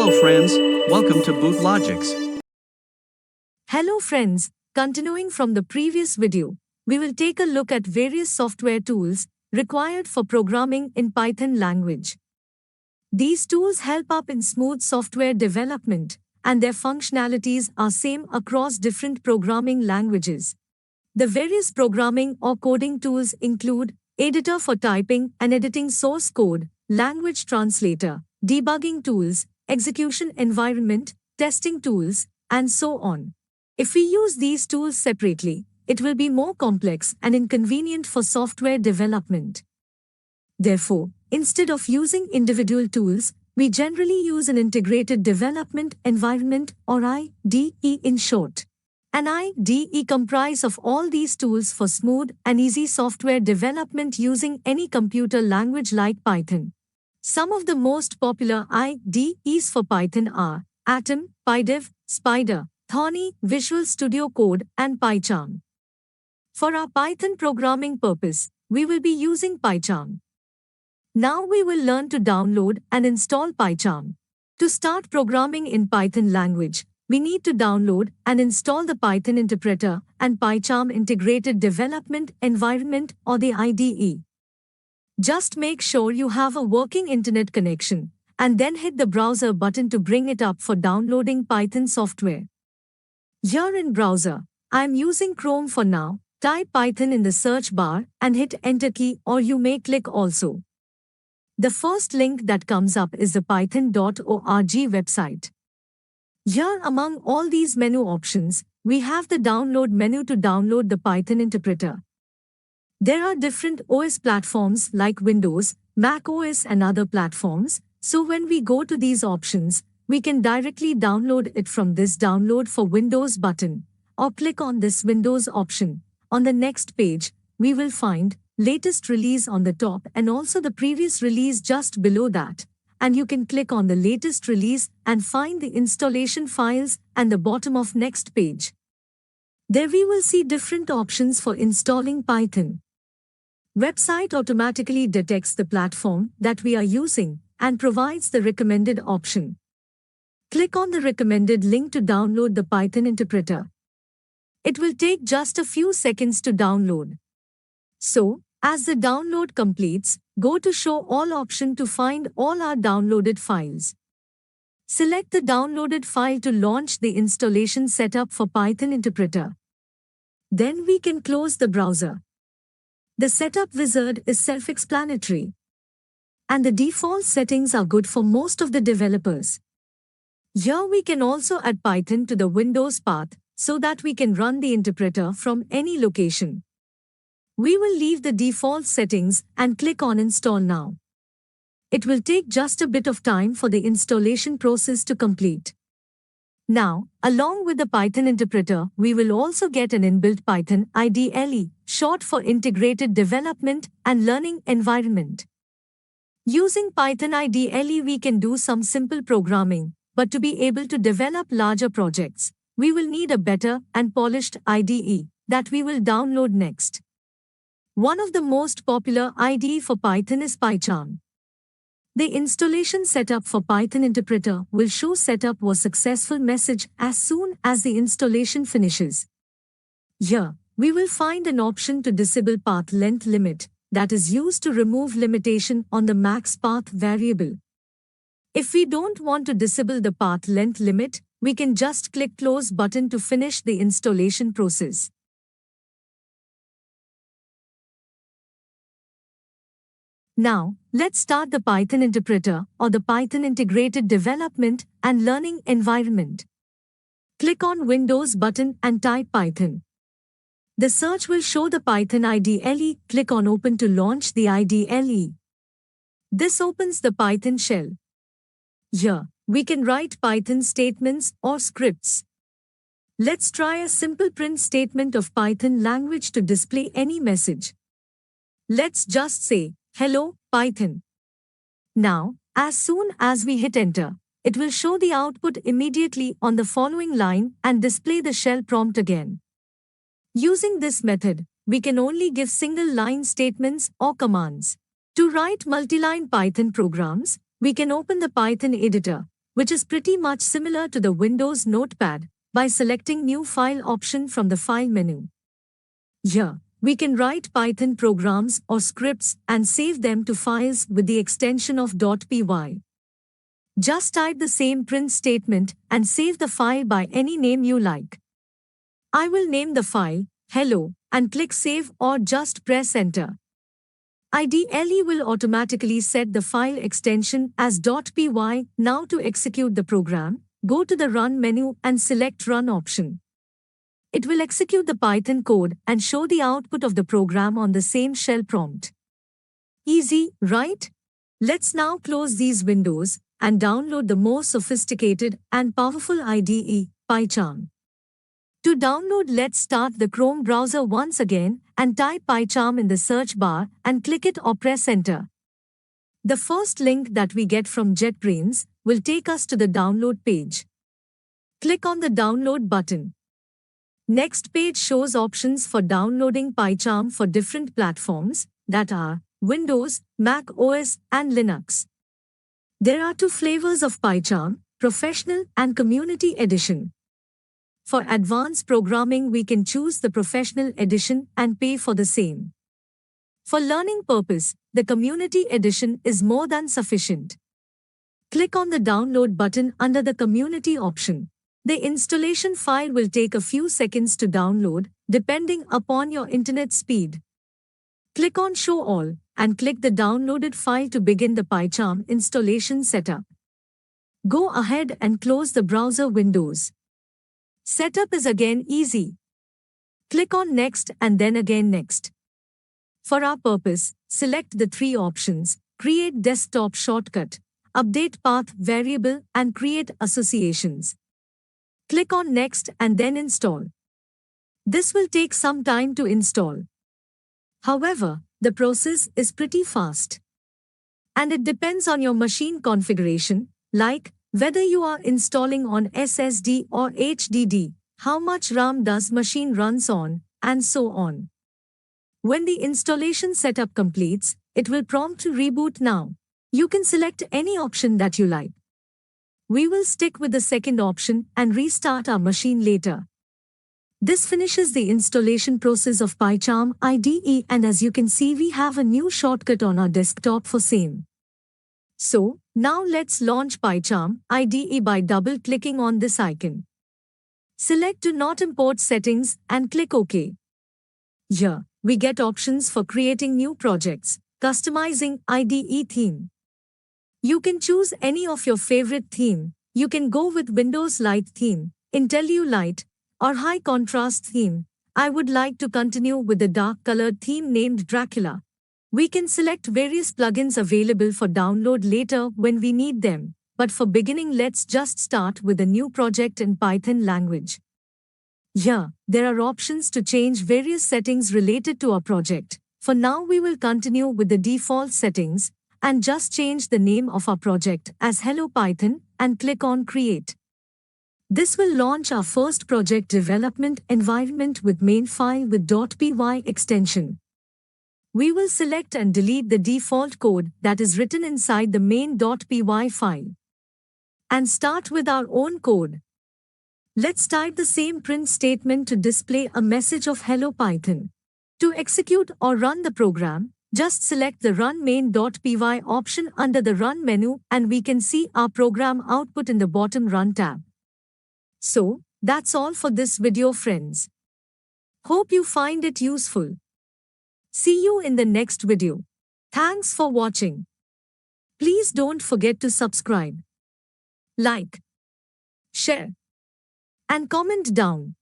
Hello friends, welcome to Boot Logics. Hello friends, continuing from the previous video, we will take a look at various software tools required for programming in Python language. These tools help up in smooth software development, and their functionalities are same across different programming languages. The various programming or coding tools include editor for typing and editing source code, language translator, debugging tools, execution environment, testing tools, and so on. If we use these tools separately, it will be more complex and inconvenient for software development. Therefore, instead of using individual tools, we generally use an integrated development environment or IDE in short. An IDE comprises of all these tools for smooth and easy software development using any computer language like Python. Some of the most popular IDEs for Python are Atom, PyDev, Spider, Thorny, Visual Studio Code, and PyCharm. For our Python programming purpose, we will be using PyCharm. Now we will learn to download and install PyCharm. To start programming in Python language, we need to download and install the Python interpreter and PyCharm Integrated Development Environment or the IDE. Just make sure you have a working internet connection, and then hit the browser button to bring it up for downloading Python software. Here in browser, I am using Chrome for now. Type Python in the search bar and hit Enter key, or you may click also. The first link that comes up is the python.org website. Here among all these menu options, we have the download menu to download the Python interpreter. There are different OS platforms like Windows, Mac OS and other platforms, so when we go to these options, we can directly download it from this Download for Windows button, or click on this Windows option. On the next page, we will find latest release on the top and also the previous release just below that, and you can click on the latest release and find the installation files and the bottom of next page. There we will see different options for installing Python. Website automatically detects the platform that we are using and provides the recommended option. Click on the recommended link to download the Python interpreter. It will take just a few seconds to download. So, as the download completes, go to Show All option to find all our downloaded files. Select the downloaded file to launch the installation setup for Python interpreter. Then we can close the browser. The setup wizard is self-explanatory, and the default settings are good for most of the developers. Here we can also add Python to the Windows path so that we can run the interpreter from any location. We will leave the default settings and click on Install Now. It will take just a bit of time for the installation process to complete. Now, along with the Python interpreter, we will also get an inbuilt Python IDE, short for Integrated Development and Learning Environment. Using Python IDE, we can do some simple programming, but to be able to develop larger projects, we will need a better and polished IDE that we will download next. One of the most popular IDE for Python is PyCharm. The installation setup for Python interpreter will show setup was successful message as soon as the installation finishes. Here, we will find an option to disable path length limit that is used to remove limitation on the max path variable. If we don't want to disable the path length limit, we can just click Close button to finish the installation process. Now, let's start the Python interpreter or the Python Integrated Development and Learning Environment. Click on Windows button and type Python. The search will show the Python IDE. Click on Open to launch the IDE. This opens the Python shell. Here, we can write Python statements or scripts. Let's try a simple print statement of Python language to display any message. Let's just say, Hello, Python. Now, as soon as we hit enter, it will show the output immediately on the following line and display the shell prompt again. Using this method, we can only give single-line statements or commands. To write multi-line Python programs, we can open the Python editor. which is pretty much similar to the Windows Notepad, by selecting New File option from the File menu. Here, we can write Python programs or scripts and save them to files with the extension of .py. Just type the same print statement and save the file by any name you like. I will name the file Hello and click Save or just press Enter. IDE will automatically set the file extension as .py. Now to execute the program, go to the Run menu and select Run option. It will execute the Python code and show the output of the program on the same shell prompt. Easy, right? Let's now close these windows and download the more sophisticated and powerful IDE, PyCharm. To download, let's start the Chrome browser once again and type PyCharm in the search bar and click it or press Enter. The first link that we get from JetBrains will take us to the download page. Click on the download button. Next page shows options for downloading PyCharm for different platforms, that are Windows, Mac OS, and Linux. There are two flavors of PyCharm, Professional and Community Edition. For advanced programming, we can choose the Professional Edition and pay for the same. For learning purpose, the Community Edition is more than sufficient. Click on the download button under the Community option. The installation file will take a few seconds to download, depending upon your internet speed. Click on Show All and click the downloaded file to begin the PyCharm installation setup. Go ahead and close the browser windows. Setup is again easy. Click on Next and then again Next. For our purpose, select the three options: Create Desktop Shortcut, Update Path Variable, and Create Associations. Click on Next and then Install. This will take some time to install. However, the process is pretty fast. And it depends on your machine configuration, like whether you are installing on SSD or HDD, how much RAM does machine runs on, and so on. When the installation setup completes, it will prompt to reboot now. You can select any option that you like. We will stick with the second option and restart our machine later. This finishes the installation process of PyCharm IDE, and as you can see, we have a new shortcut on our desktop for same. So, now let's launch PyCharm IDE by double-clicking on this icon. Select Do Not Import Settings and click OK. Here, we get options for creating new projects, customizing IDE theme. You can choose any of your favorite theme. You can go with Windows Light theme, IntelliU Light, or High Contrast theme. I would like to continue with the dark colored theme named Dracula. We can select various plugins available for download later when we need them, but for beginning, let's just start with a new project in Python language. Here, there are options to change various settings related to our project. For now, we will continue with the default settings and just change the name of our project as Hello Python and click on Create. This will launch our first project development environment with main file with .py extension. We will select and delete the default code that is written inside the main.py file and start with our own code. Let's type the same print statement to display a message of Hello Python. To execute or run the program, just select the Run main.py option under the Run menu and we can see our program output in the bottom Run tab. So, that's all for this video, friends. Hope you find it useful. See you in the next video. Thanks for watching. Please don't forget to subscribe, like, share, and comment down.